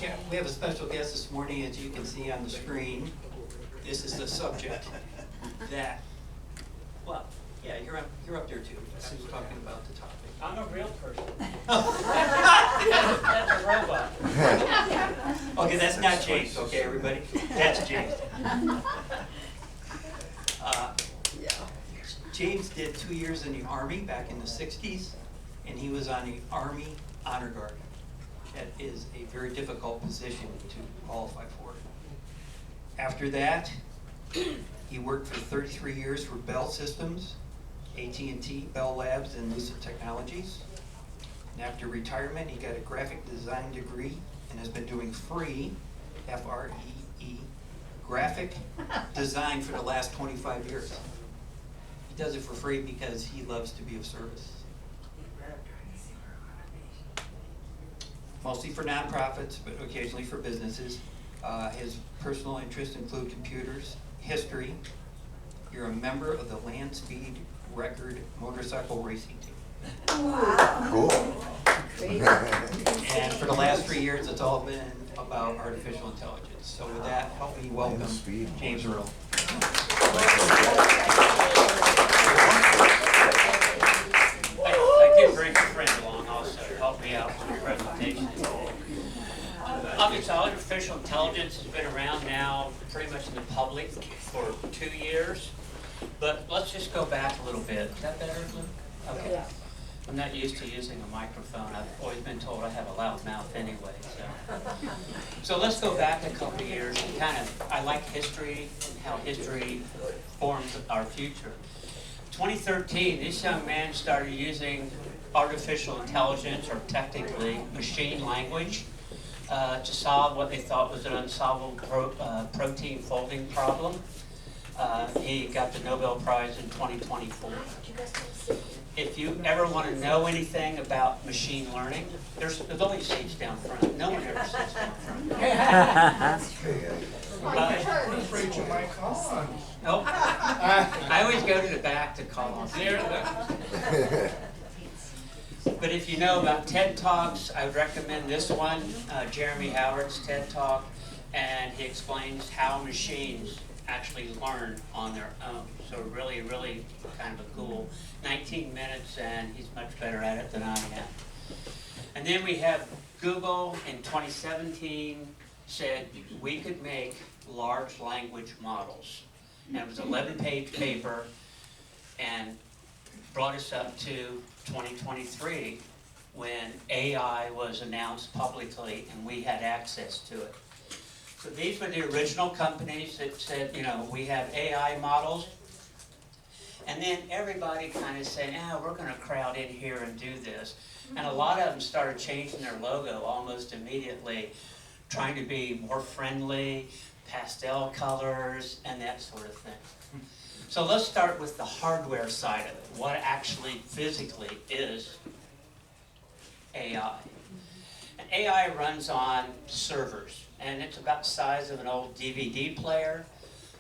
Yeah, we have a special guest this morning, as you can see on the screen. This is the subject that, well, yeah, you're up there too. This is talking about the topic. I'm a real person. That's a robot. Okay, that's not James, okay, everybody? That's James. James did 2 years in the Army back in the 60s, and he was on the Army Honor Guard. That is a very difficult position to qualify for. After that, he worked for 33 years for Bell Systems, AT&T, Bell Labs, and Lucent Technologies. And after retirement, he got a graphic design degree and has been doing free, F-R-E-E, graphic design for the last 25 years. He does it for free because he loves to be of service. Mostly for nonprofits, but occasionally for businesses. His personal interests include computers, history. You're a member of the Land Speed Record motorcycle racing team. Wow. Cool. Great. And for the last 3 years, it's all been about artificial intelligence. So with that, help me welcome James Ertel. I did bring a friend along also to help me out with the presentation. Obviously, artificial intelligence has been around now pretty much in the public for 2 years. But let's just go back a little bit. Is that better, Luke? Okay. Yeah. I'm not used to using a microphone. I've always been told I have a loud mouth anyway. So let's go back a couple of years and I like history and how history forms our future. 2013, this young man started using artificial intelligence, or technically machine language, to solve what they thought was an unsolvable protein folding problem. He got the Nobel Prize in 2024. If you ever want to know anything about machine learning, there's only seats down front. No one ever sits down front. Rachel might call on. Nope. I always go to the back to call on. But if you know about TED Talks, I would recommend this one, Jeremy Howard's TED Talk, and he explains how machines actually learn on their own. So really, really kind of a cool 19 minutes, and he's much better at it than I am. And then we have Google in 2017 said we could make large language models. And it was an 11-page paper and brought us up to 2023 when AI was announced publicly and we had access to it. So these were the original companies that said, you know, we have AI models. And then everybody kind of said, we're going to crowd in here and do this. And a lot of them started changing their logo almost immediately, trying to be more friendly, pastel colors, and that sort of thing. So let's start with the hardware side of it. What actually physically is AI? And AI runs on servers, and it's about the size of an old DVD player.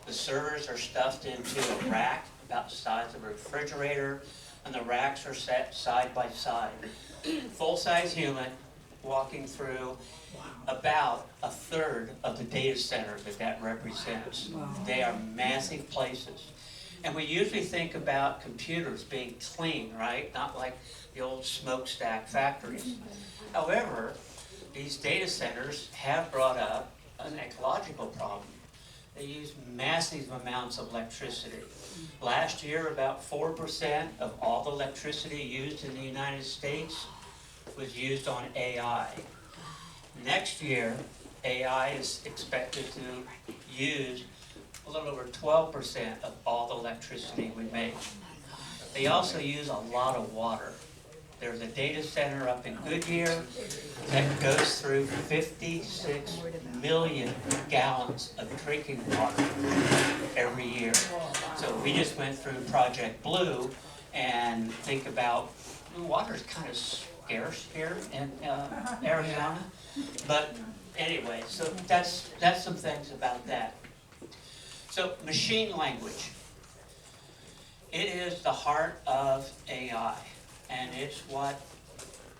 The servers are stuffed into a rack about the size of a refrigerator, and the racks are set side by side. Full-size human walking through about a third of the data center that represents. Wow. They are massive places. And we usually think about computers being clean, right? Not like the old smokestack factories. However, these data centers have brought up an ecological problem. They use massive amounts of electricity. Last year, about 4% of all the electricity used in the United States was used on AI. Next year, AI is expected to use a little over 12% of all the electricity we make. They also use a lot of water. There's a data center up in Goodyear that goes through 56 million gallons of drinking water every year. So we just went through Project Blue, and think about water is kind of scarce here in Arizona. But anyway, so that's some things about that. So machine language. It is the heart of AI, and it's what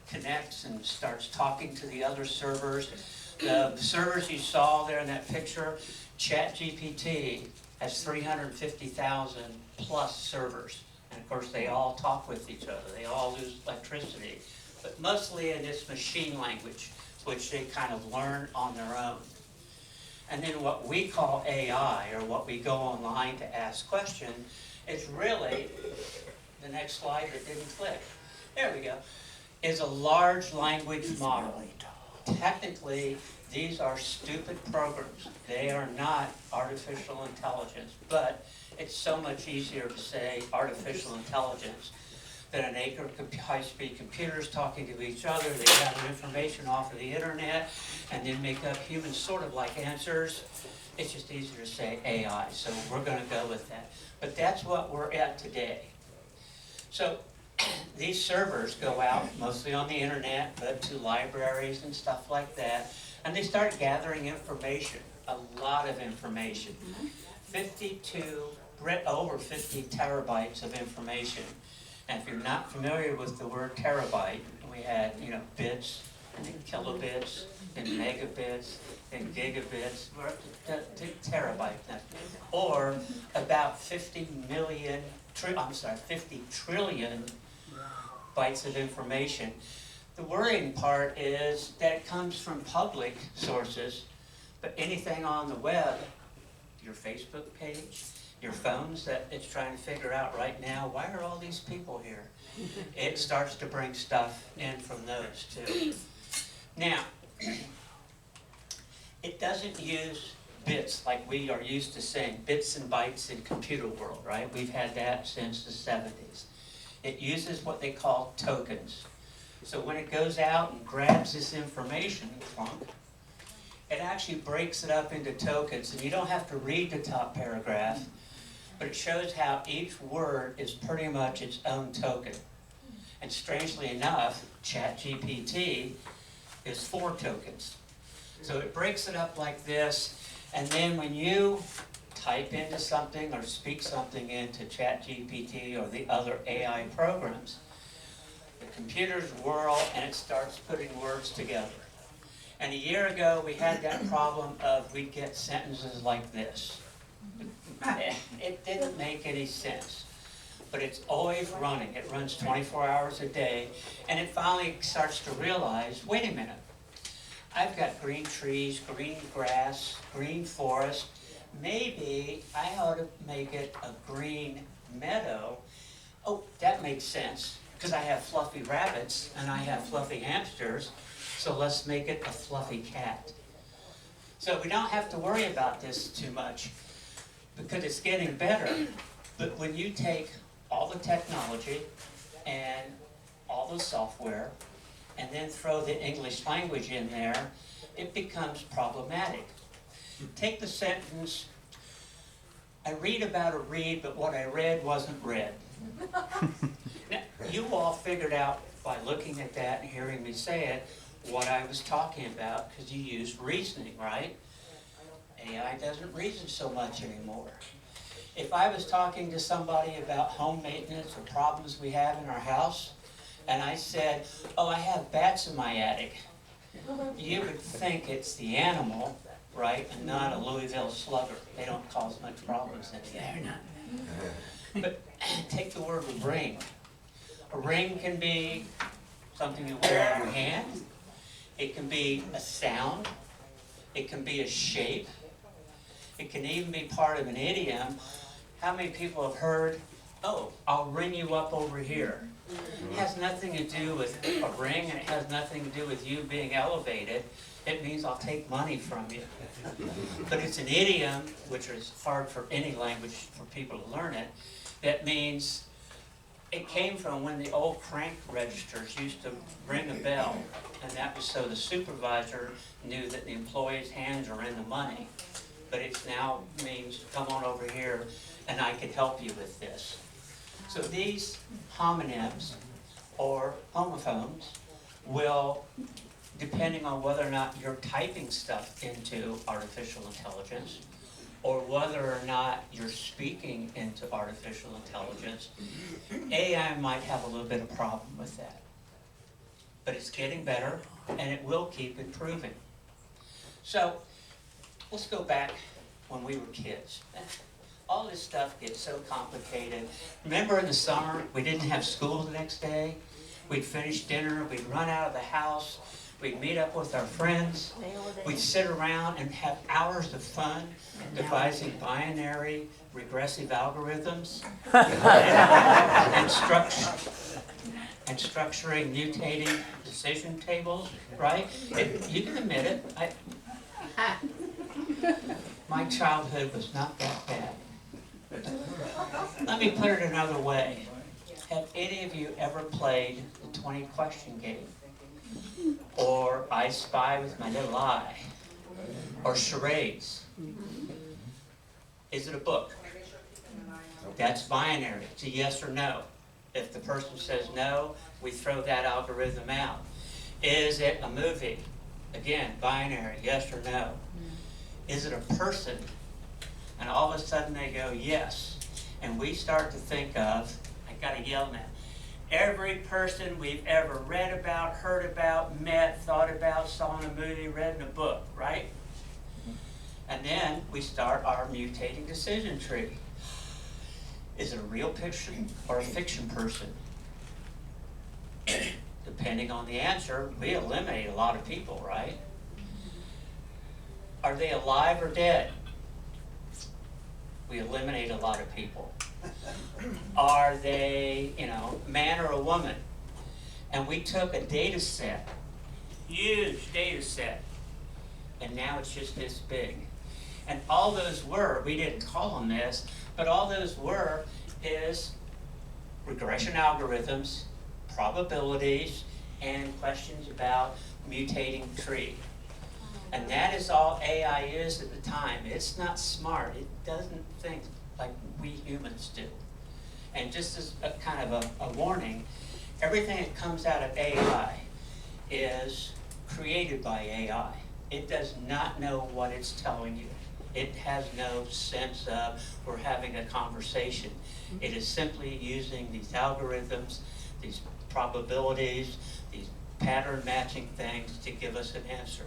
connects and starts talking to the other servers. The servers you saw there in that picture, ChatGPT has 350,000 plus servers. And of course, they all talk with each other. They all use electricity, but mostly in this machine language, which they kind of learn on their own. And then what we call AI, or what we go online to ask questions, is really, the next slide that didn't click, there we go, is a large language model. Technically, these are stupid programs. They are not artificial intelligence, but it's so much easier to say artificial intelligence than an acre of high-speed computers talking to each other. They gather information off of the internet and then make up human sort of like answers. It's just easier to say AI, so we're going to go with that. But that's what we're at today. So these servers go out mostly on the internet, but to libraries and stuff like that, and they start gathering information, a lot of information. Over 50 terabytes of information. And if you're not familiar with the word terabyte, we had, bits, and then kilobits, and megabits, and gigabits, we're up to terabyte now. Or about 50 trillion bytes of information. The worrying part is that it comes from public sources, but anything on the web, your Facebook page, your phones that it's trying to figure out right now, why are all these people here? It starts to bring stuff in from those too. Now, it doesn't use bits like we are used to saying, bits and bytes in computer world, right? We've had that since the 70s. It uses what they call tokens. So when it goes out and grabs this information, clunk, it actually breaks it up into tokens, and you don't have to read the top paragraph, but it shows how each word is pretty much its own token. And strangely enough, ChatGPT is 4 tokens. So it breaks it up like this, and then when you type into something or speak something into ChatGPT or the other AI programs, the computers whirl and it starts putting words together. And a year ago, we had that problem of we'd get sentences like this. It didn't make any sense, but it's always running. It runs 24 hours a day, and it finally starts to realize, wait a minute, I've got green trees, green grass, green forest. Maybe I ought to make it a green meadow. Oh, that makes sense, because I have fluffy rabbits and I have fluffy hamsters, so let's make it a fluffy cat. So we don't have to worry about this too much, because it's getting better. But when you take all the technology and all the software and then throw the English language in there, it becomes problematic. Take the sentence, I read about a read, but what I read wasn't read. Now, you all figured out by looking at that and hearing me say it what I was talking about, because you used reasoning, right? AI doesn't reason so much anymore. If I was talking to somebody about home maintenance or problems we have in our house, and I said, oh, I have bats in my attic, you would think it's the animal, right, and not a Louisville slugger. They don't cause much problems in there. But take the word ring. A ring can be something you wear on your hand. It can be a sound. It can be a shape. It can even be part of an idiom. How many people have heard, oh, I'll ring you up over here? It has nothing to do with a ring, and it has nothing to do with you being elevated. It means I'll take money from you. But it's an idiom, which is hard for any language for people to learn it, that means it came from when the old crank registers used to ring a bell, and that was so the supervisor knew that the employee's hands are in the money. But it now means, come on over here and I can help you with this. So these homonyms or homophones will, depending on whether or not you're typing stuff into artificial intelligence, or whether or not you're speaking into artificial intelligence, AI might have a little bit of problem with that. But it's getting better, and it will keep improving. So let's go back when we were kids. All this stuff gets so complicated. Remember in the summer, we didn't have school the next day? We'd finish dinner, we'd run out of the house, we'd meet up with our friends, we'd sit around and have hours of fun devising binary regressive algorithms and structuring mutating decision tables, right? You can admit it. My childhood was not that bad. Let me put it another way. Have any of you ever played the 20-question game? Or I Spy with My Little Eye? Or charades? Is it a book? That's binary. It's a yes or no. If the person says no, we throw that algorithm out. Is it a movie? Again, binary, yes or no. Is it a person? And all of a sudden they go, yes. And we start to think of, I gotta yell now, every person we've ever read about, heard about, met, thought about, saw in a movie, read in a book, right? And then we start our mutating decision tree. Is it a real person or a fiction person? Depending on the answer, we eliminate a lot of people, right? Are they alive or dead? We eliminate a lot of people. Are they, man or a woman? And we took a data set, huge data set, and now it's just this big. And all those were, we didn't call them this, but all those were is regression algorithms, probabilities, and questions about mutating tree. And that is all AI is at the time. It's not smart. It doesn't think like we humans do. And just as a kind of a warning, everything that comes out of AI is created by AI. It does not know what it's telling you. It has no sense of we're having a conversation. It is simply using these algorithms, these probabilities, these pattern matching things to give us an answer.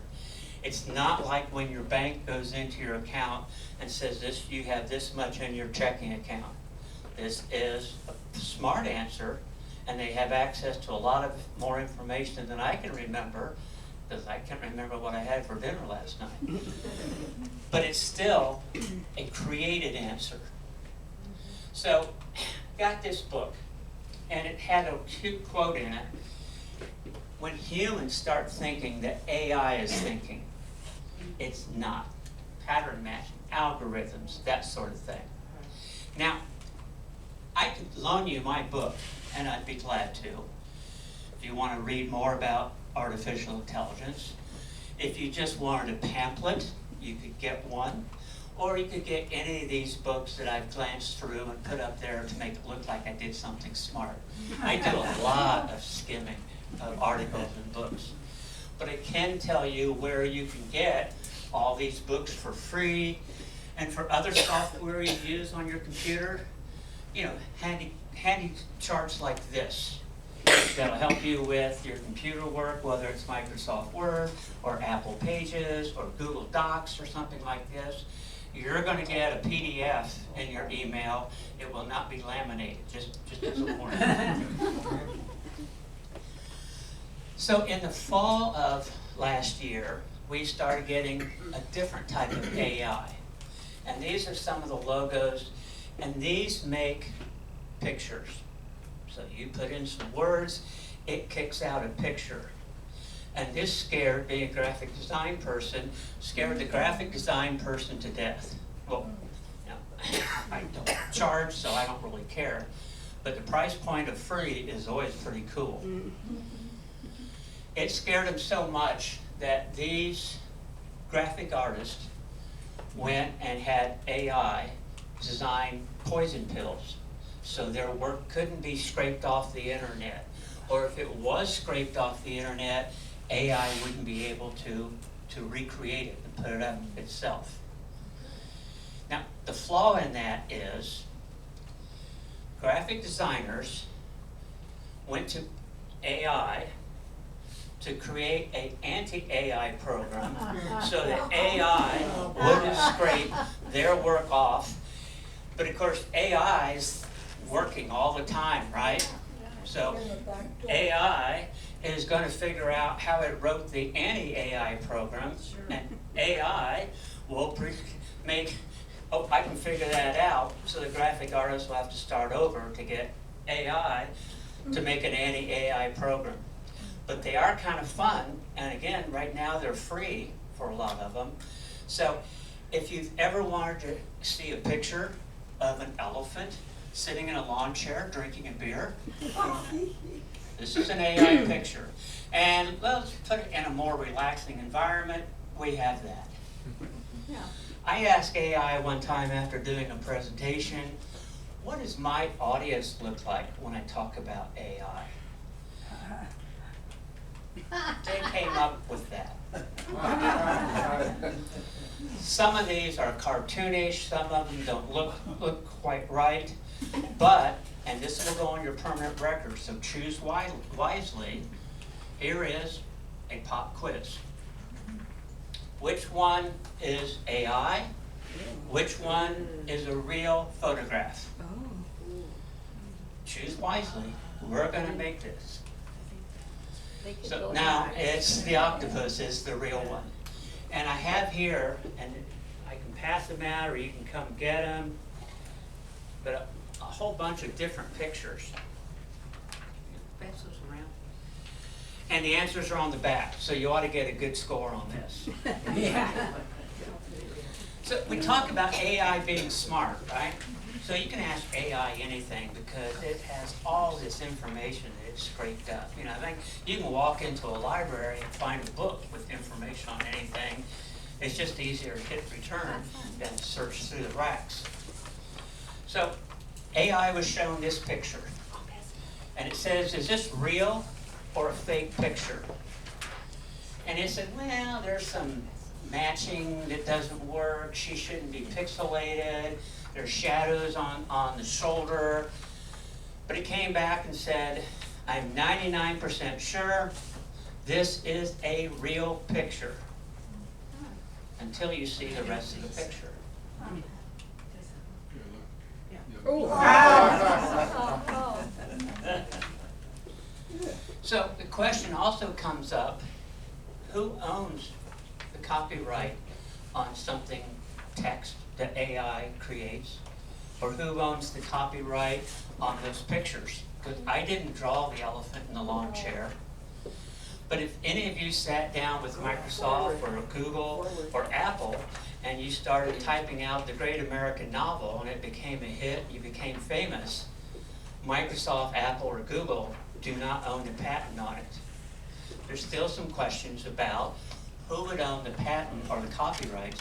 It's not like when your bank goes into your account and says this, you have this much in your checking account. This is a smart answer, and they have access to a lot of more information than I can remember, because I can't remember what I had for dinner last night. But it's still a created answer. So, got this book, and it had a cute quote in it. When humans start thinking that AI is thinking, it's not. Pattern matching, algorithms, that sort of thing. Now, I could loan you my book, and I'd be glad to, if you want to read more about artificial intelligence. If you just wanted a pamphlet, you could get one, or you could get any of these books that I've glanced through and put up there to make it look like I did something smart. I do a lot of skimming of articles and books. But I can tell you where you can get all these books for free, and for other software you use on your computer, handy charts like this that'll help you with your computer work, whether it's Microsoft Word or Apple Pages or Google Docs or something like this. You're going to get a PDF in your email. It will not be laminated, just as a warning. So in the fall of last year, we started getting a different type of AI. And these are some of the logos, and these make pictures. So you put in some words, it kicks out a picture. And this scared, being a graphic design person, scared the graphic design person to death. Well, I don't charge, so I don't really care. But the price point of free is always pretty cool. It scared them so much that these graphic artists went and had AI design poison pills so their work couldn't be scraped off the internet. Or if it was scraped off the internet, AI wouldn't be able to recreate it and put it up itself. Now, the flaw in that is graphic designers went to AI to create an anti-AI program so that AI wouldn't scrape their work off. But of course, AI is working all the time, right? So AI is going to figure out how it wrote the anti-AI program, and AI will make, oh, I can figure that out, so the graphic artist will have to start over to get AI to make an anti-AI program. But they are kind of fun, and again, right now they're free for a lot of them. So if you've ever wanted to see a picture of an elephant sitting in a lawn chair drinking a beer, this is an AI picture. And let's put it in a more relaxing environment. We have that. Yeah. I asked AI one time after doing a presentation, what does my audience look like when I talk about AI? They came up with that. Some of these are cartoonish, some of them don't look quite right, but, and this will go on your permanent record, so choose wisely. Here is a pop quiz. Which one is AI? Which one is a real photograph? Choose wisely. We're going to make this. So now it's the octopus is the real one. And I have here, and I can pass them out or you can come get them, but a whole bunch of different pictures. Pass those around. And the answers are on the back, so you ought to get a good score on this. So we talk about AI being smart, right? So you can ask AI anything because it has all this information that it's scraped up. You know, I think you can walk into a library and find a book with information on anything. It's just easier to hit return than to search through the racks. So AI was shown this picture. And it says, is this real or a fake picture? And it said, well, there's some matching that doesn't work. She shouldn't be pixelated. There's shadows on the shoulder. But it came back and said, I'm 99% sure this is a real picture. Until you see the rest of the picture. So the question also comes up, who owns the copyright on something text that AI creates? Or who owns the copyright on those pictures? Because I didn't draw the elephant in the lawn chair. But if any of you sat down with Microsoft or Google or Apple and you started typing out the Great American Novel and it became a hit, you became famous, Microsoft, Apple, or Google do not own the patent on it. There's still some questions about who would own the patent or the copyright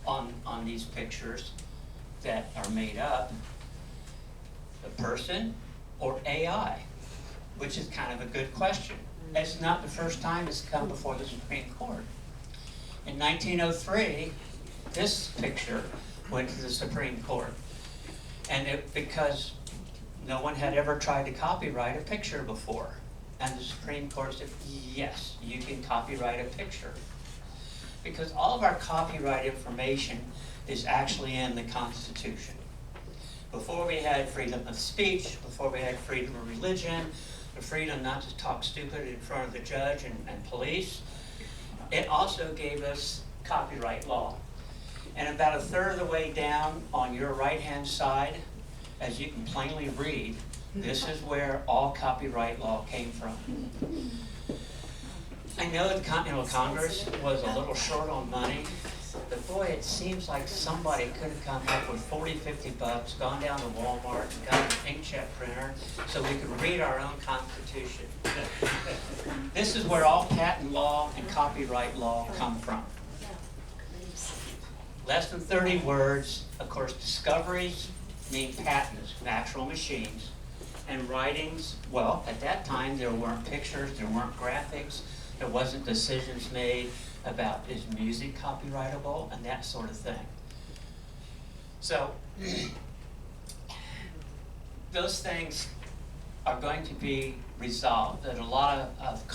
on these pictures that are made up, the person or AI, which is kind of a good question. It's not the first time it's come before the Supreme Court. In 1903, this picture went to the Supreme Court. And because no one had ever tried to copyright a picture before. And the Supreme Court said, yes, you can copyright a picture. Because all of our copyright information is actually in the Constitution. Before we had freedom of speech, before we had freedom of religion, the freedom not to talk stupid in front of the judge and police, it also gave us copyright law. And about a third of the way down on your right-hand side, as you can plainly read, this is where all copyright law came from. I know the Continental Congress was a little short on money, but boy, it seems like somebody could have come up with 40, 50 bucks, gone down to Walmart and got an inkjet printer so we could read our own Constitution. This is where all patent law and copyright law come from. Less than 30 words. Of course, discoveries mean patents, natural machines. And writings, well, at that time there weren't pictures, there weren't graphics, there wasn't decisions made about is music copyrightable and that sort of thing. So those things are going to be resolved. There's a lot of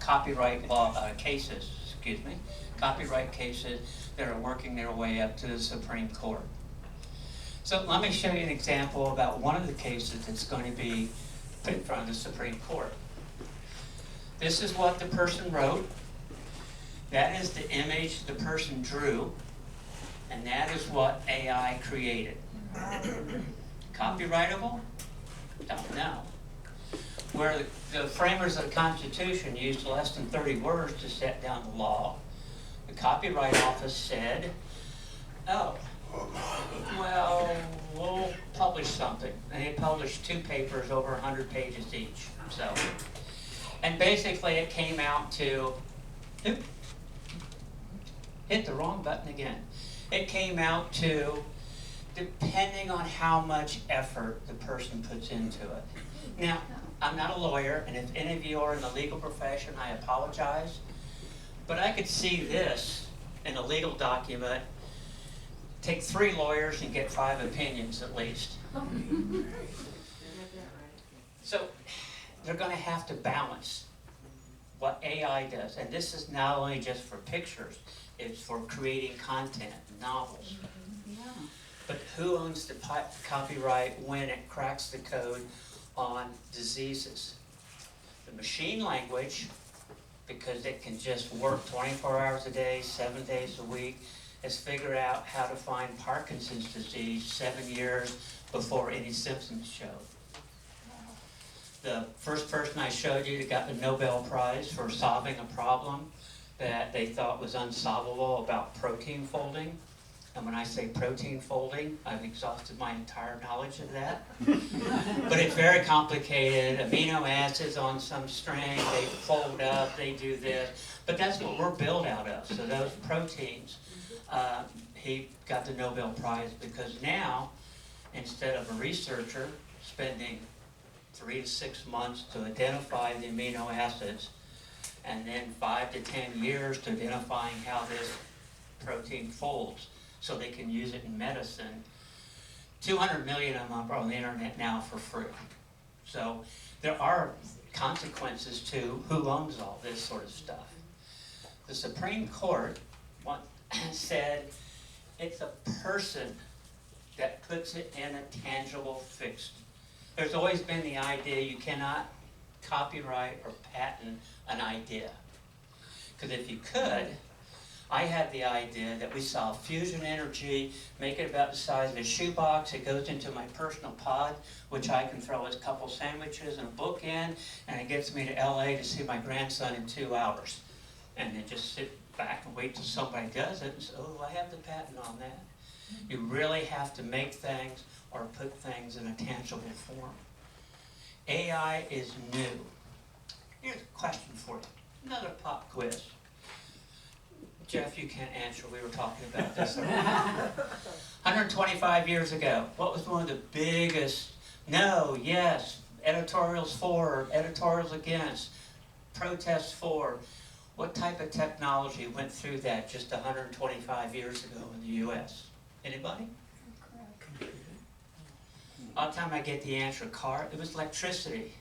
copyright law cases, copyright cases that are working their way up to the Supreme Court. So let me show you an example about one of the cases that's going to be put in front of the Supreme Court. This is what the person wrote. That is the image the person drew, and that is what AI created. Copyrightable? Don't know. Where the framers of the Constitution used less than 30 words to set down the law, the Copyright Office said, oh, well, we'll publish something. And they published 2 papers over 100 pages each. So, and basically it came out to, oops, hit the wrong button again. It came out to, depending on how much effort the person puts into it. Now, I'm not a lawyer, and if any of you are in the legal profession, I apologize. But I could see this in a legal document, take 3 lawyers and get 5 opinions at least. So they're going to have to balance what AI does. And this is not only just for pictures, it's for creating content, novels. But who owns the copyright when it cracks the code on diseases? The machine language, because it can just work 24 hours a day, 7 days a week, has figured out how to find Parkinson's disease 7 years before any symptoms show. The first person I showed you that got the Nobel Prize for solving a problem that they thought was unsolvable about protein folding. And when I say protein folding, I've exhausted my entire knowledge of that. But it's very complicated. Amino acids on some string, they fold up, they do this. But that's what we're built out of. So those proteins, he got the Nobel Prize because now, instead of a researcher spending 3 to 6 months to identify the amino acids, and then 5 to 10 years to identifying how this protein folds, so they can use it in medicine. 200 million of them are on the internet now for free. So there are consequences to who owns all this sort of stuff. The Supreme Court said it's a person that puts it in a tangible fixed. There's always been the idea you cannot copyright or patent an idea. Because if you could, I had the idea that we solve fusion energy, make it about the size of a shoebox. It goes into my personal pod, which I can throw a couple sandwiches and a book in, and it gets me to LA to see my grandson in 2 hours. And then just sit back and wait till somebody does it and say, oh, I have the patent on that. You really have to make things or put things in a tangible form. AI is new. Here's a question for you. Another pop quiz. Jeff, you can't answer. We were talking about this. 125 years ago, what was one of the biggest no, yes, editorials for, editorials against, protests for? What type of technology went through that just 125 years ago in the U.S.? Anybody? All the time I get the answer, car, it was electricity.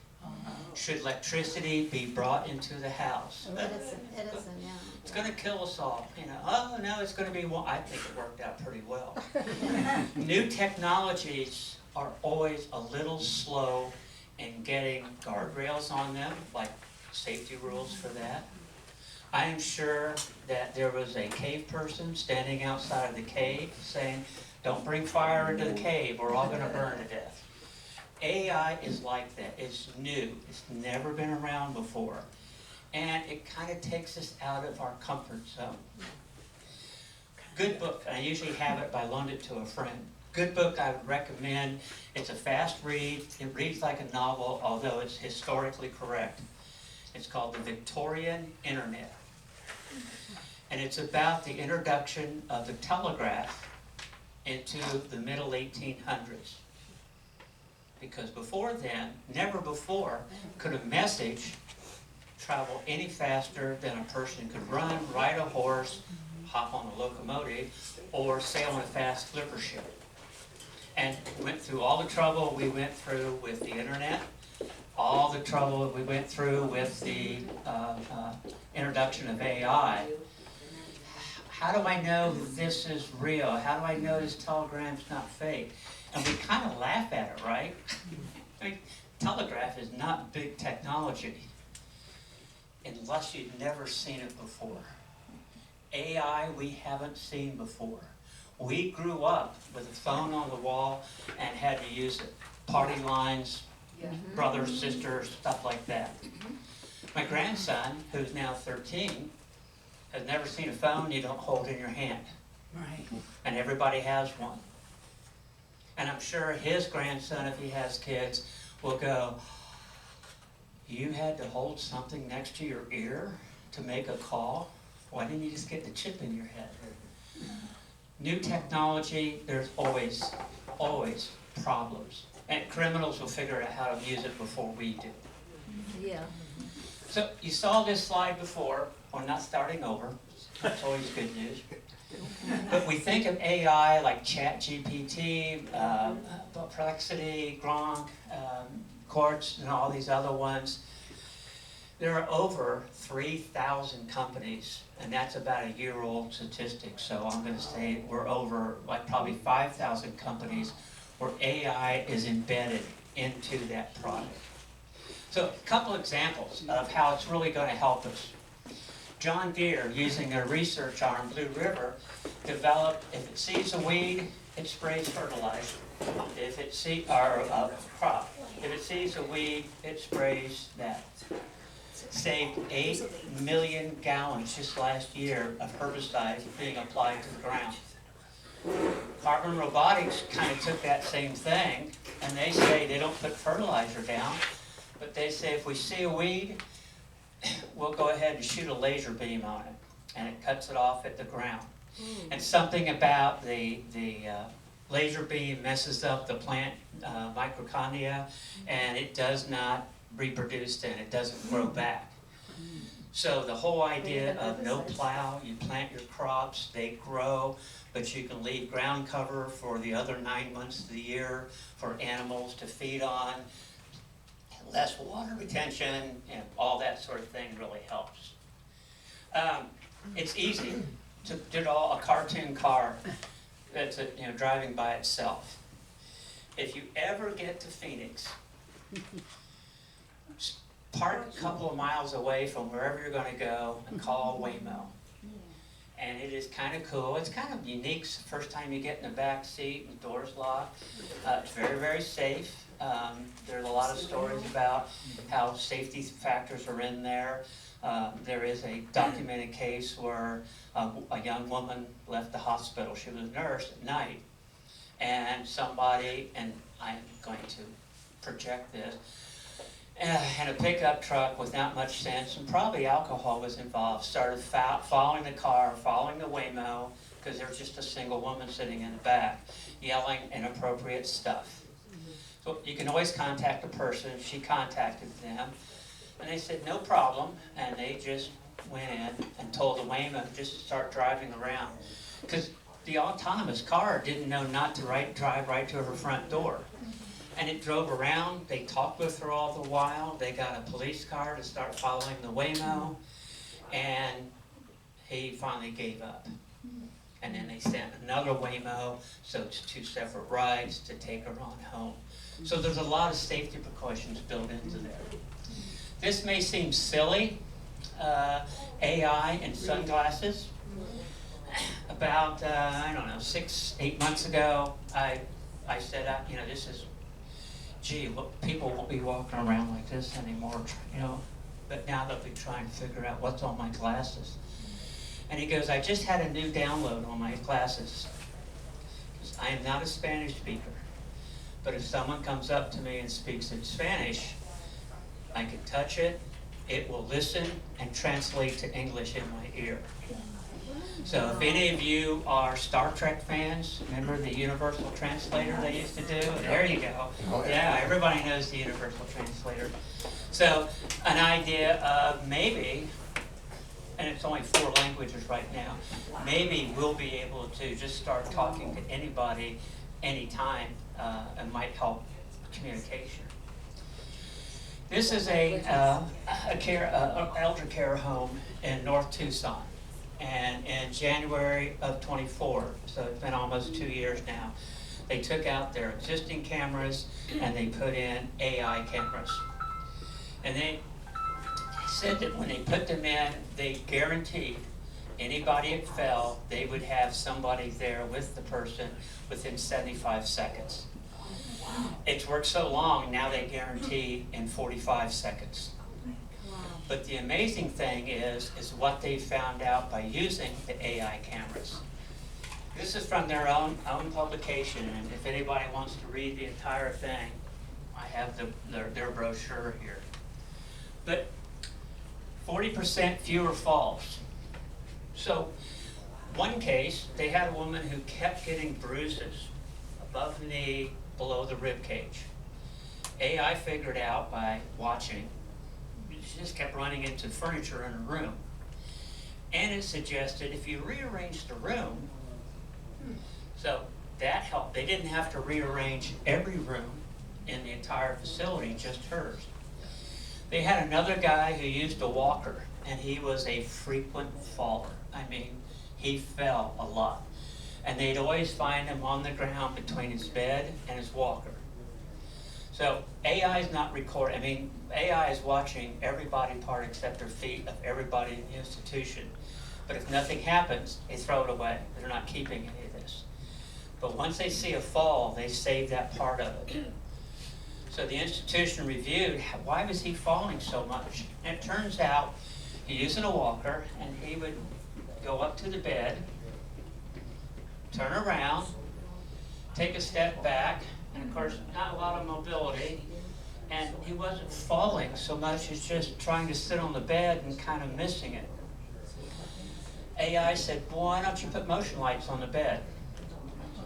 Should electricity be brought into the house? Edison, yeah. It's going to kill us all. You know, oh no, it's going to be one. I think it worked out pretty well. New technologies are always a little slow in getting guardrails on them, like safety rules for that. I am sure that there was a cave person standing outside of the cave saying, don't bring fire into the cave, we're all going to burn to death. AI is like that. It's new. It's never been around before. And it kind of takes us out of our comfort zone. Good book. I usually have it, but I loaned it to a friend. Good book I would recommend. It's a fast read. It reads like a novel, although it's historically correct. It's called The Victorian Internet. And it's about the introduction of the telegraph into the middle 1800s. Because before then, never before, could a message travel any faster than a person could run, ride a horse, hop on a locomotive, or sail in a fast clipper ship. And we went through all the trouble we went through with the internet. all the trouble that we went through with the introduction of AI, how do I know this is real? How do I know this telegram's not fake? And we kind of laugh at it, right? I mean, telegraph is not big technology unless you've never seen it before. AI we haven't seen before. We grew up with a phone on the wall and had to use it. Party lines, brothers, sisters, stuff like that. My grandson, who's now 13, has never seen a phone you don't hold in your hand. Right. And everybody has one. And I'm sure his grandson, if he has kids, will go, you had to hold something next to your ear to make a call? Why didn't you just get the chip in your head? New technology, there's always problems. And criminals will figure out how to use it before we do. Yeah. So you saw this slide before. We're not starting over. That's always good news. But we think of AI like ChatGPT, Perplexity, Gronk, Quartz, and all these other ones. There are over 3,000 companies, and that's about a year-old statistic. So I'm going to say we're over like probably 5,000 companies where AI is embedded into that product. So a couple examples of how it's really going to help us. John Deere, using their research arm, Blue River, developed, if it sees a weed, it sprays fertilizer. If it sees crop, if it sees a weed, it sprays that. Saved 8 million gallons just last year of herbicides being applied to the ground. Carbon Robotics kind of took that same thing, and they say they don't put fertilizer down, but they say if we see a weed, we'll go ahead and shoot a laser beam on it, and it cuts it off at the ground. And something about the laser beam messes up the plant mitochondria, and it does not reproduce and it doesn't grow back. So the whole idea of no plow, you plant your crops, they grow, but you can leave ground cover for the other 9 months of the year for animals to feed on. Less water retention and all that sort of thing really helps. It's easy to draw a cartoon car that's driving by itself. If you ever get to Phoenix, park a couple of miles away from wherever you're going to go and call Waymo. And it is kind of cool. It's kind of unique. It's the first time you get in the back seat and the door's locked. It's very, very safe. There's a lot of stories about how safety factors are in there. There is a documented case where a young woman left the hospital. She was a nurse at night. And somebody, and I'm going to project this, and a pickup truck with not much sense, and probably alcohol was involved, started following the car, following the Waymo, because there was just a single woman sitting in the back, yelling inappropriate stuff. So you can always contact a person. She contacted them, and they said, no problem, and they just went in and told the Waymo just to start driving around. Because the autonomous car didn't know not to drive right to her front door. And it drove around. They talked with her all the while. They got a police car to start following the Waymo, and he finally gave up. And then they sent another Waymo, so it's 2 separate rides to take her on home. So there's a lot of safety precautions built into there. This may seem silly, AI and sunglasses. About, I don't know, 6-8 months ago, I said, this is, gee, people won't be walking around like this anymore, but now they'll be trying to figure out what's on my glasses. And he goes, I just had a new download on my glasses. I am not a Spanish speaker, but if someone comes up to me and speaks in Spanish, I can touch it, it will listen and translate to English in my ear. So if any of you are Star Trek fans, remember the Universal Translator they used to do? There you go. Yeah, everybody knows the Universal Translator. So an idea of maybe, and it's only 4 languages right now, maybe we'll be able to just start talking to anybody, anytime, and might help communication. This is a elder care home in North Tucson. And in January of '24, so it's been almost 2 years now, they took out their existing cameras and they put in AI cameras. And they said that when they put them in, they guaranteed anybody that fell, they would have somebody there with the person within 75 seconds. It's worked so long, now they guarantee in 45 seconds. But the amazing thing is what they found out by using the AI cameras. This is from their own publication, and if anybody wants to read the entire thing, I have their brochure here. But 40% fewer falls. So one case, they had a woman who kept getting bruises above the knee, below the rib cage. AI figured out by watching, she just kept running into furniture in her room. And it suggested if you rearrange the room, so that helped. They didn't have to rearrange every room in the entire facility, just hers. They had another guy who used a walker, and he was a frequent faller. I mean, he fell a lot. And they'd always find him on the ground between his bed and his walker. So AI is not recording. I mean, AI is watching every body part except their feet of everybody in the institution. But if nothing happens, they throw it away. They're not keeping any of this. But once they see a fall, they save that part of it. So the institution reviewed, why was he falling so much? And it turns out he's using a walker, and he would go up to the bed, turn around, take a step back, and of course, not a lot of mobility, and he wasn't falling so much as just trying to sit on the bed and kind of missing it. AI said, well, why don't you put motion lights on the bed?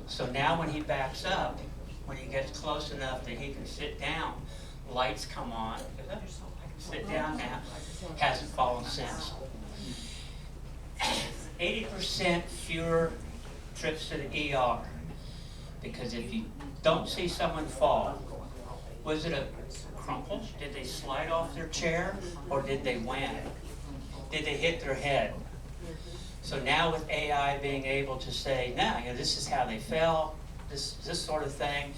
So now when he backs up, when he gets close enough that he can sit down, lights come on. I can sit down now. Hasn't fallen since. 80% fewer trips to the ER. Because if you don't see someone fall, was it a crumple? Did they slide off their chair? Or did they wham? Did they hit their head? So now with AI being able to say, no, this is how they fell, this sort of thing,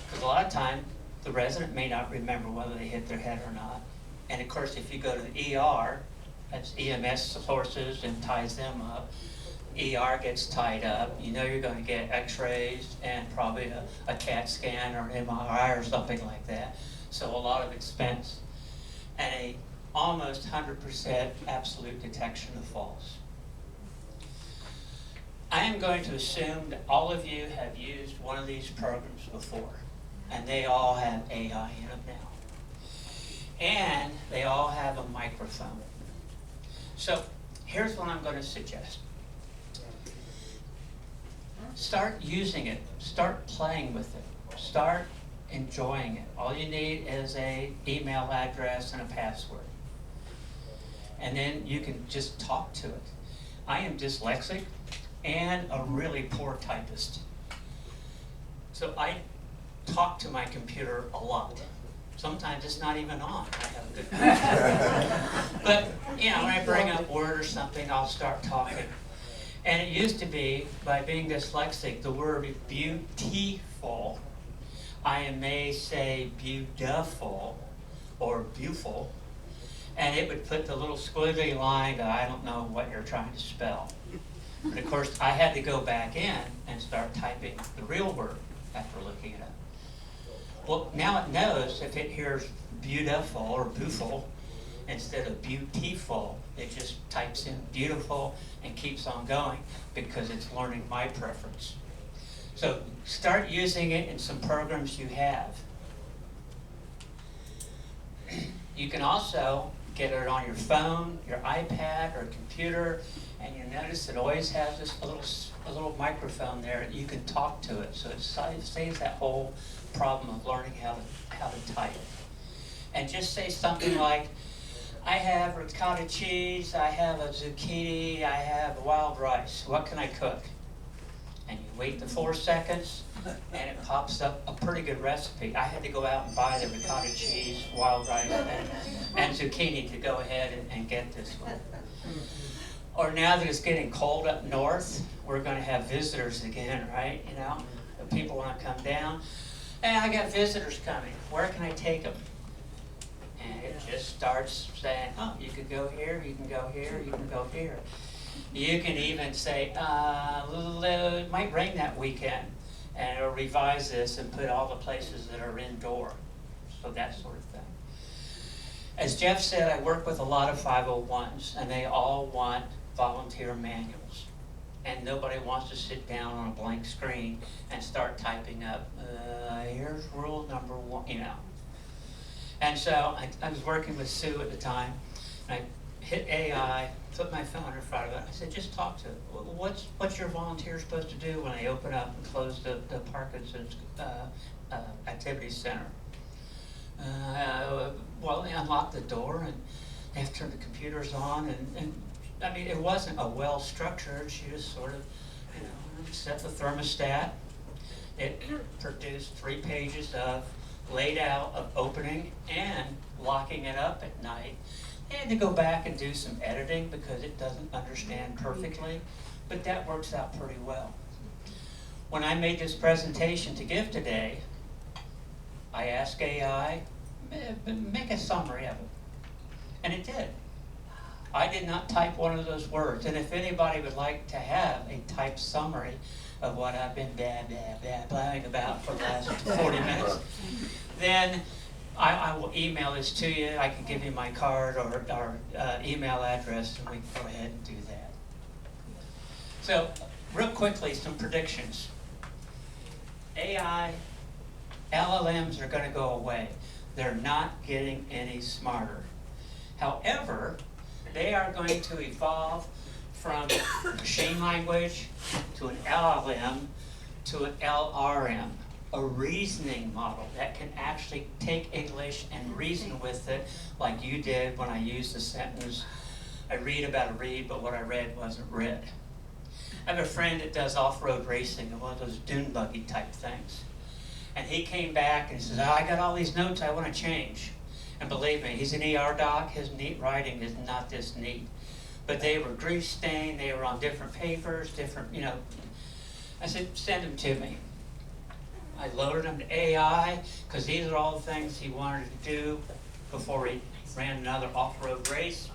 because a lot of time the resident may not remember whether they hit their head or not. And of course, if you go to the ER, that's EMS sources and ties them up. ER gets tied up. You know you're going to get x-rays and probably a CAT scan or an MRI or something like that. So a lot of expense and a almost 100% absolute detection of falls. I am going to assume that all of you have used one of these programs before, and they all have AI in them now. And they all have a microphone. So here's what I'm going to suggest. Start using it. Start playing with it. Start enjoying it. All you need is an email address and a password. And then you can just talk to it. I am dyslexic and a really poor typist. So I talk to my computer a lot. Sometimes it's not even on. I have a good computer. But, when I bring up Word or something, I'll start talking. And it used to be, by being dyslexic, the word beautiful, I may say beautiful or beautiful, and it would put the little squiggly line that I don't know what you're trying to spell. But of course, I had to go back in and start typing the real word after looking it up. Well, now it knows if it hears beautiful or beautiful instead of beautiful, it just types in beautiful and keeps on going because it's learning my preference. So start using it in some programs you have. You can also get it on your phone, your iPad, or computer, and you notice it always has this a little microphone there. You can talk to it, so it saves that whole problem of learning how to type. And just say something like, I have ricotta cheese, I have a zucchini, I have wild rice. What can I cook? and you wait the 4 seconds, and it pops up a pretty good recipe. I had to go out and buy the ricotta cheese, wild rice, and zucchini to go ahead and get this one. Or now that it's getting cold up north, we're going to have visitors again, right? You know, people want to come down. Hey, I got visitors coming. Where can I take them? And it just starts saying, oh, you could go here, you can go here, you can go here. You can even say, it might rain that weekend, and it'll revise this and put all the places that are indoor. So that sort of thing. As Jeff said, I work with a lot of 501s, and they all want volunteer manuals. And nobody wants to sit down on a blank screen and start typing up, here's rule number 1, you know. And so I was working with Sue at the time, and I hit AI, put my phone in front of it. I said, just talk to it. What's your volunteer supposed to do when they open up and close the Parkinson's Activities Center? Well, they unlock the door and they have to turn the computers on, and I mean, it wasn't a well-structured. She just sort of, you know, set the thermostat. It produced 3 pages of laid out of opening and locking it up at night. They had to go back and do some editing because it doesn't understand perfectly, but that works out pretty well. When I made this presentation to give today, I asked AI, make a summary of it. And it did. I did not type one of those words. And if anybody would like to have a typed summary of what I've been blabbing about for the last 40 minutes, then I will email this to you. I can give you my card or email address, and we can go ahead and do that. So, real quickly, some predictions. AI, LLMs are going to go away. They're not getting any smarter. However, they are going to evolve from machine language to an LLM to an LRM, a reasoning model that can actually take English and reason with it like you did when I used the sentence, I read about a read, but what I read wasn't read. I have a friend that does off-road racing and one of those dune buggy type things. And he came back and he says, I got all these notes I want to change. And believe me, he's an ER doc, his neat writing is not this neat. But they were grease stained, they were on different papers, different, you know. I said, send them to me. I loaded them to AI, because these are all the things he wanted to do before he ran another off-road race.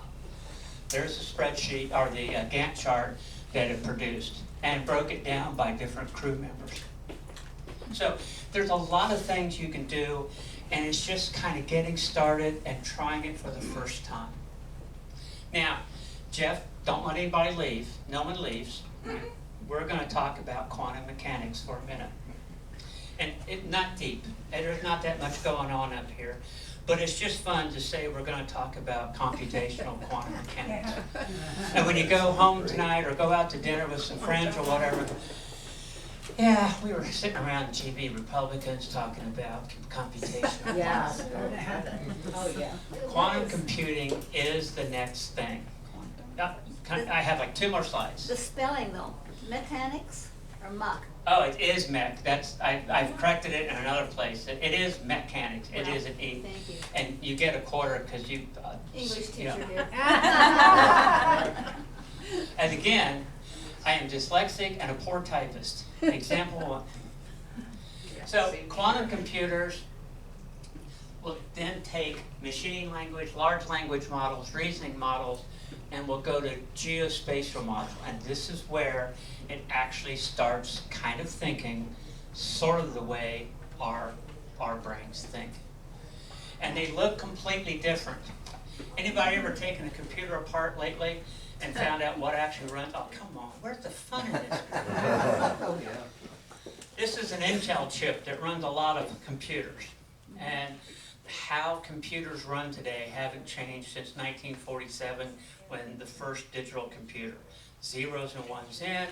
There's the spreadsheet, or the Gantt chart that it produced, and broke it down by different crew members. So there's a lot of things you can do, and it's just kind of getting started and trying it for the first time. Now, Jeff, don't let anybody leave. No one leaves. We're going to talk about quantum mechanics for a minute. And it's not deep. There's not that much going on up here. But it's just fun to say we're going to talk about computational quantum mechanics. And when you go home tonight or go out to dinner with some friends or whatever, yeah, we were sitting around GB Republicans talking about computational. Yeah. Oh, yeah. Quantum computing is the next thing. I have like 2 more slides. The spelling though, mechanics or muck? Oh, it is mech. I've corrected it in another place. It is mechanics. It is an E. Thank you. And you get a quarter because you... English you know. teacher here. And again, I am dyslexic and a poor typist. Example 1. So quantum computers will then take machine language, large language models, reasoning models, and we'll go to geospatial model. And this is where it actually starts kind of thinking sort of the way our brains think. And they look completely different. Anybody ever taken a computer apart lately and found out what actually runs? Oh, come on, where's the fun in this? Oh, yeah. This is an Intel chip that runs a lot of computers. And how computers run today haven't changed since 1947 when the first digital computer. Zeros and ones in,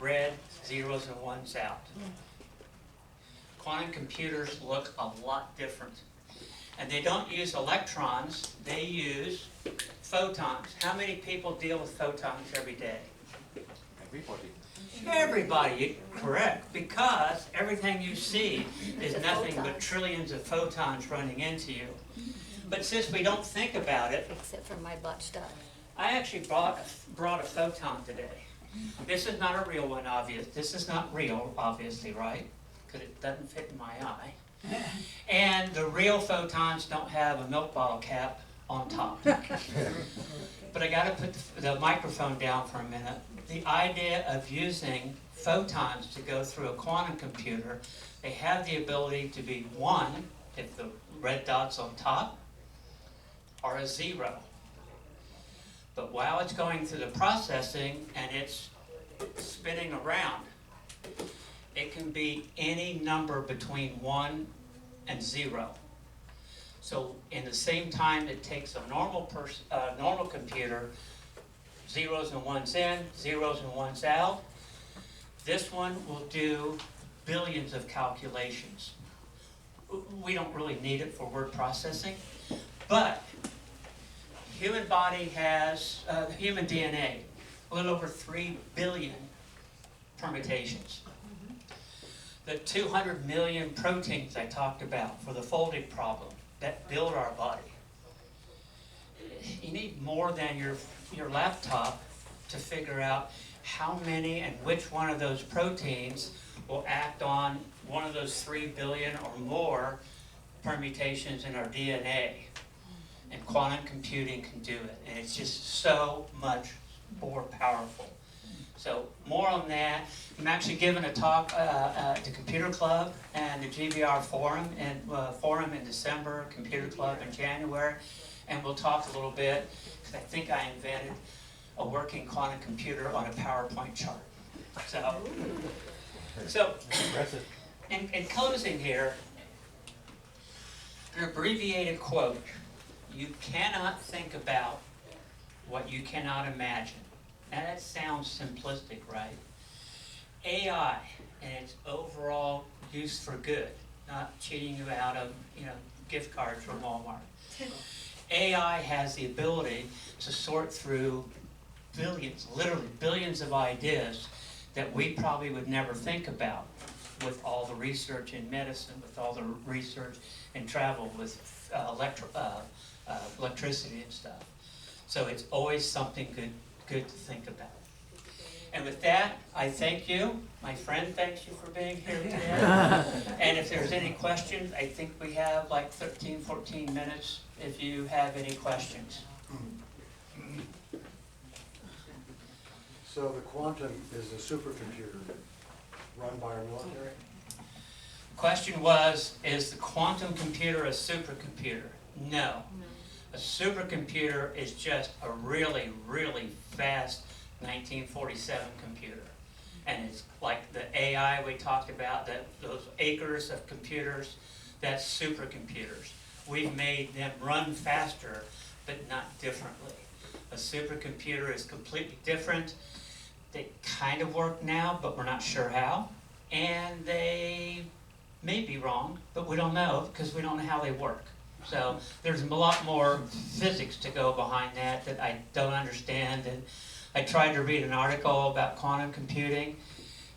red, zeros and ones out. Quantum computers look a lot different. And they don't use electrons, they use photons. How many people deal with photons every day? Everybody, correct, because everything you see is nothing but trillions of photons running into you. But since we don't think about it, Except for my butt stuff. I actually brought a photon today. This is not a real one, This is not real, obviously, right? Because it doesn't fit in my eye. And the real photons don't have a milk bottle cap on top. But I got to put the microphone down for a minute. The idea of using photons to go through a quantum computer, they have the ability to be 1 if the red dot's on top, or a 0. But while it's going through the processing and it's spinning around, it can be any number between 1 and 0. So in the same time it takes a normal computer, zeros and ones in, zeros and ones out, this one will do billions of calculations. We don't really need it for word processing, but human body has, human DNA, a little over 3 billion permutations. The 200 million proteins I talked about for the folding problem that build our body. You need more than your laptop to figure out how many and which one of those proteins will act on one of those 3 billion or more permutations in our DNA. And quantum computing can do it, and it's just so much more powerful. So more on that. I'm actually giving a talk at the Computer Club and the GBR Forum in December, Computer Club in January, and we'll talk a little bit, because I think I invented a working quantum computer on a PowerPoint chart. So in closing here, an abbreviated quote: you cannot think about what you cannot imagine. Now that sounds simplistic, right? AI and its overall use for good, not cheating you out of, gift cards from Walmart. AI has the ability to sort through billions, literally billions of ideas that we probably would never think about, with all the research in medicine, with all the research in travel, with electricity and stuff. So it's always something good to think about. And with that, I thank you. My friend thanks you for being here today. And if there's any questions, I think we have like 13, 14 minutes if you have any questions. So the quantum is a supercomputer run by our military? Question was, is the quantum computer a supercomputer? No. A supercomputer is just a really, really fast 1947 computer. And it's like the AI we talked about, those acres of computers, that's supercomputers. We've made them run faster, but not differently. A supercomputer is completely different. They kind of work now, but we're not sure how. And they may be wrong, but we don't know because we don't know how they work. So there's a lot more physics to go behind that I don't understand. And I tried to read an article about quantum computing,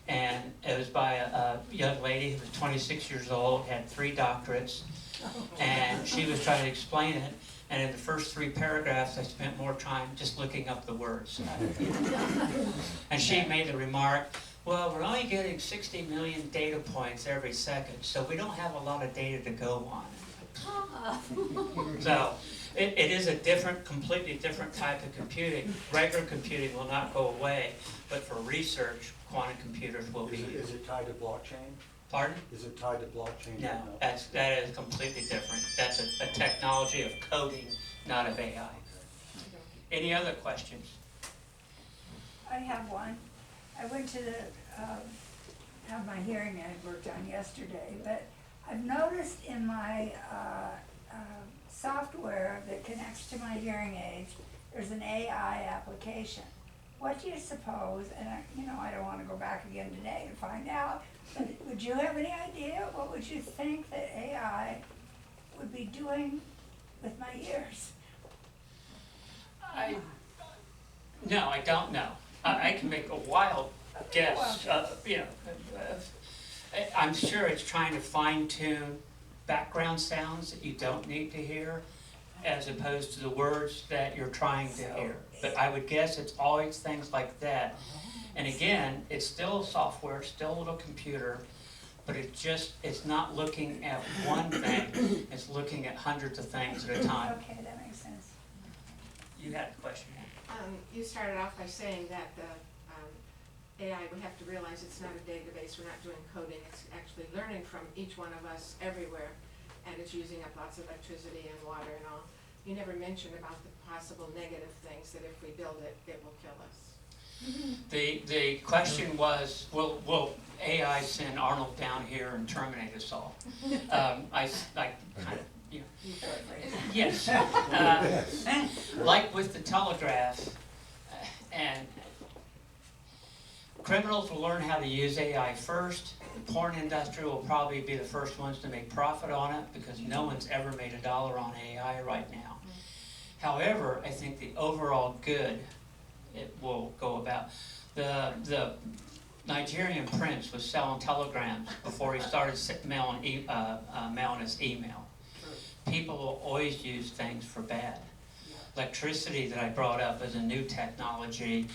and it was by a young lady who was 26 years old, had 3 doctorates, and she was trying to explain it. And in the first 3 paragraphs, I spent more time just looking up the words. And she made the remark, well, we're only getting 60 million data points every second, so we don't have a lot of data to go on. So it is a completely different type of computing. Regular computing will not go away, but for research, quantum computers will be used. Is it tied to blockchain? Pardon? Is it tied to blockchain? No, that is completely different. That's a technology of coding, not of AI. Any other questions? I have one. I went to have my hearing aid worked on yesterday, but I've noticed in my software that connects to my hearing aids, there's an AI application. What do you suppose, and I don't want to go back again today to find out, but would you have any idea, what would you think that AI would be doing with my ears? No, I don't know. I can make a wild guess, I'm sure it's trying to fine tune background sounds that you don't need to hear, as opposed to the words that you're trying to hear. But I would guess it's always things like that. And again, it's still software, still a little computer, but it's not looking at one thing, it's looking at hundreds of things at a time. Okay, that makes sense. You had a question? You started off by saying that the AI, we have to realize it's not a database, we're not doing coding, it's actually learning from each one of us everywhere, and it's using up lots of electricity and water and all. You never mentioned about the possible negative things, that if we build it, it will kill us. The question was, will AI send Arnold down here and terminate us all? I kind of, you know. Yes. Like with the telegraph, and criminals will learn how to use AI first. The porn industry will probably be the first ones to make profit on it, because no one's ever made $1 on AI right now. However, I think the overall good it will go about. The Nigerian prince was selling telegrams before he started mailing us email. People will always use things for bad. Electricity that I brought up as a new technology,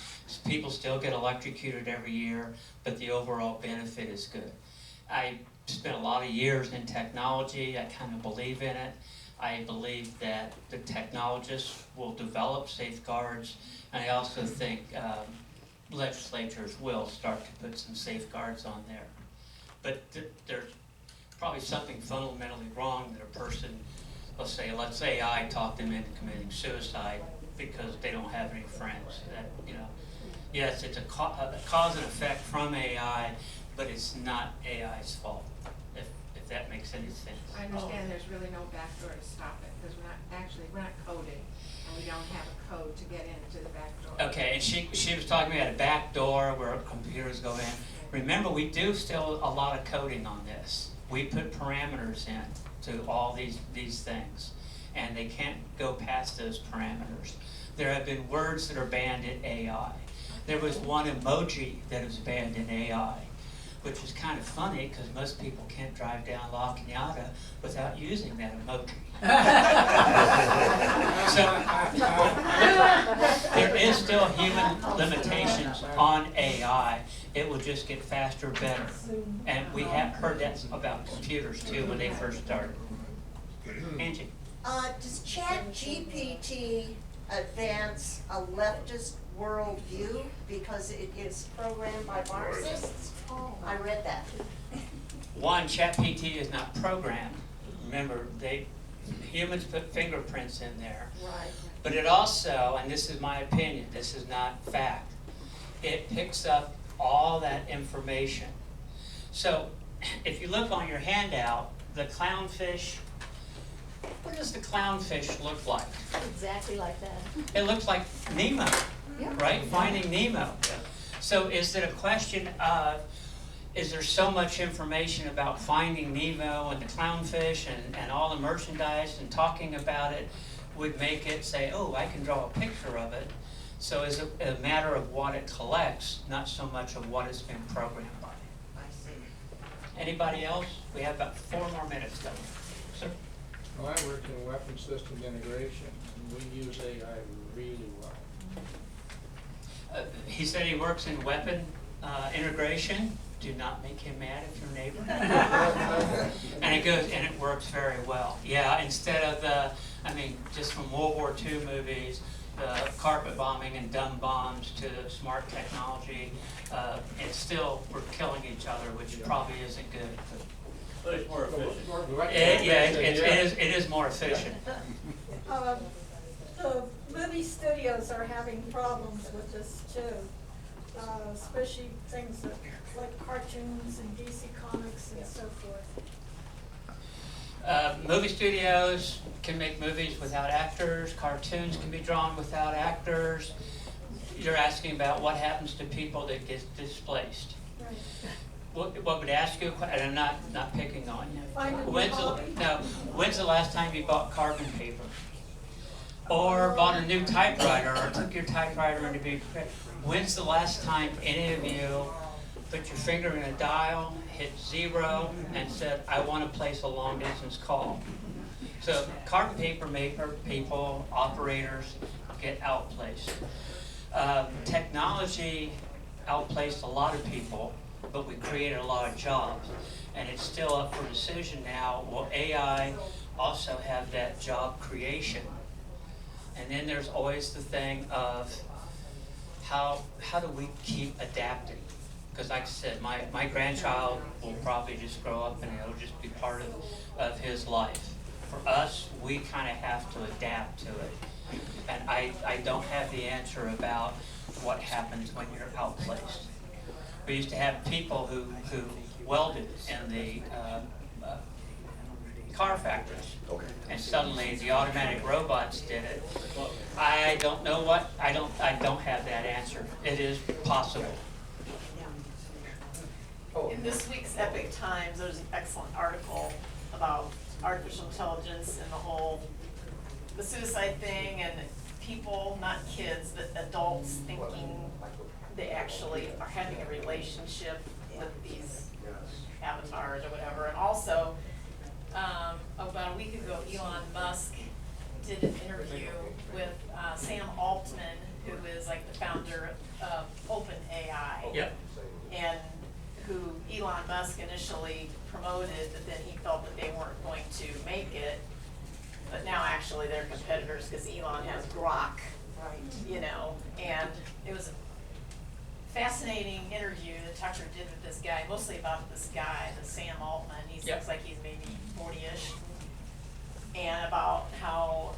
people still get electrocuted every year, but the overall benefit is good. I spent a lot of years in technology. I kind of believe in it. I believe that the technologists will develop safeguards, and I also think legislatures will start to put some safeguards on there. But there's probably something fundamentally wrong that a person, let's say I talk them into committing suicide because they don't have any friends. That, you know, yes, it's a cause and effect from AI, but it's not AI's fault, if that makes any sense. I understand there's really no backdoor to stop it, because we're not coding, and we don't have a code to get into the backdoor. Okay, and she was talking about a back door where computers go in. Remember, we do still a lot of coding on this. We put parameters in to all these things, and they can't go past those parameters. There have been words that are banned in AI. There was one emoji that was banned in AI, which is kind of funny because most people can't drive down La Cañada without using that emoji. So there is still human limitations on AI. It will just get faster, better. And we have heard that about computers too when they first started. Angie? Does ChatGPT advance a leftist worldview because it is programmed by Marxists? I read that. One, ChatGPT is not programmed. Remember, humans put fingerprints in there. Right. But it also, and this is my opinion, this is not fact, it picks up all that information. So, if you look on your handout, the clownfish, what does the clownfish look like? Exactly like that. It looks like Nemo, Yeah. right? Finding Nemo. So is it a question of, is there so much information about Finding Nemo and the clownfish and all the merchandise and talking about it would make it say, oh, I can draw a picture of it. So is it a matter of what it collects, not so much of what it's been programmed by? I see. Anybody else? We have about 4 more minutes though. Sir? Well, I work in weapon system integration, and we use AI really well. He said he works in weapon integration. Do not make him mad if your neighbor. And it works very well. Yeah, instead of just from World War II movies, the carpet bombing and dumb bombs to smart technology, it's still, we're killing each other, which probably isn't good. But it's more efficient. It is more efficient. The movie studios are having problems with this too, especially things like cartoons and DC Comics and so forth. Movie studios can make movies without actors. Cartoons can be drawn without actors. You're asking about what happens to people that get displaced. Right. What would ask you a question? And I'm not picking on you. Find a new hobby. When's the last time you bought carbon paper? Or bought a new typewriter, or took your typewriter in to be When's the last time any of you put your finger in a dial, hit 0, and said, I want to place a long distance call? So carbon paper maker people, operators get outplaced. Technology outplaced a lot of people, but we created a lot of jobs. And it's still up for decision now, will AI also have that job creation? And then there's always the thing of how do we keep adapting? Because like I said, my grandchild will probably just grow up and it'll just be part of his life. For us, we kind of have to adapt to it. And I don't have the answer about what happens when you're outplaced. We used to have people who welded in the car factories. And suddenly the automatic robots did it. I don't know what, I don't have that answer. It is possible. In this week's Epic Times, there's an excellent article about artificial intelligence and the suicide thing, and people, not kids, but adults thinking they actually are having a relationship with these avatars or whatever. And also, about a week ago, Elon Musk did an interview with Sam Altman, who is like the founder of OpenAI. Yep. And who Elon Musk initially promoted, but then he felt that they weren't going to make it. But now actually they're competitors because Elon has Grok, you know, and it was a fascinating interview that Tucker did with this guy, mostly about this guy, the Sam Altman. He looks like he's maybe 40-ish, and about how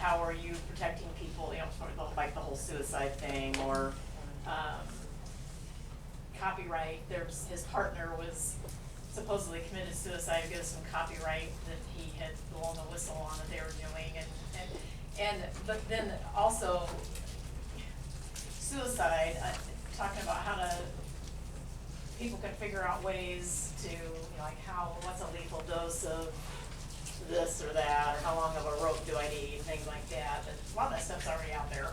are you protecting people, you know, sort of like the whole suicide thing, or copyright. His partner was supposedly committed suicide because of some copyright that he had blown the whistle on that they were doing, but then also suicide, talking about how people can figure out ways to, you know, like what's a lethal dose of this or that, or how long of a rope do I need, things like that. But a lot of that stuff's already out there.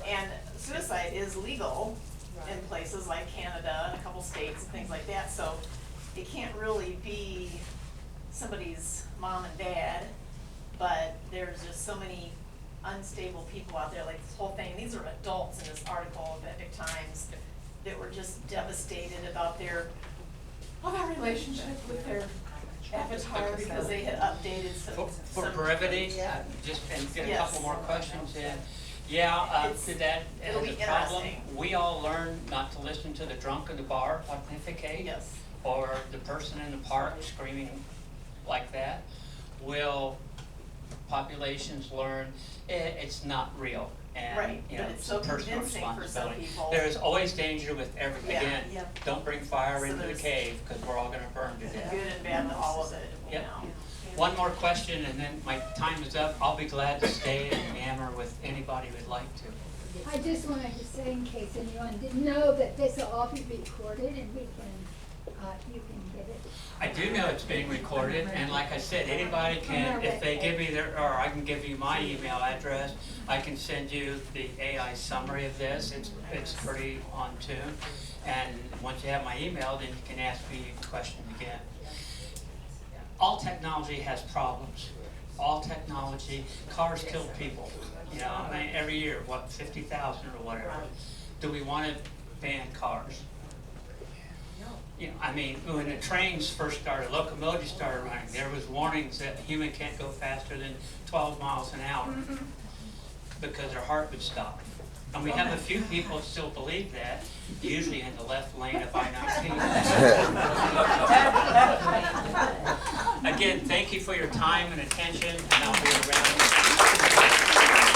And suicide is legal in places like Canada and a couple states and things like that, so it can't really be somebody's mom and dad, but there's just so many unstable people out there, like this whole thing. These are adults in this article of Epic Times that were just devastated about their relationship with their avatar because they had updated some. For brevity, just get a couple more questions in. Yeah, that it'll is be a problem. interesting. We all learn not to listen to the drunk in the bar pontificate. Yes. Or the person in the park screaming like that. Will populations learn it's not real? And, Right, you know, but it's so personal convincing for some responsibility. people. There is always danger with everything. Yeah, Again, yep. don't bring fire So into the there's- cave because we're all going to burn to death. Good and bad, all of it, you Yep. know. One more question and then my time is up. I'll be glad to stay and yammer with anybody who'd like to. I just wanted to say, in case anyone didn't know, that this will all be recorded and you can get it. I do know it's being recorded, and like I said, anybody can, if they give me or I can give you my email address, I can send you the AI summary of this. It's pretty on tune. And once you have my email, then you can ask me a question again. All technology has problems. All technology, cars kill people. You know, I mean, every year, 50,000 or whatever. Do we want to ban cars? You know, I mean, when the trains first started, locomotives started running, there was warnings that a human can't go faster than 12 miles an hour because their heart would stop. And we have a few people that still believe that, usually in the left lane of I-19. Again, thank you for your time and attention, and I'll be around.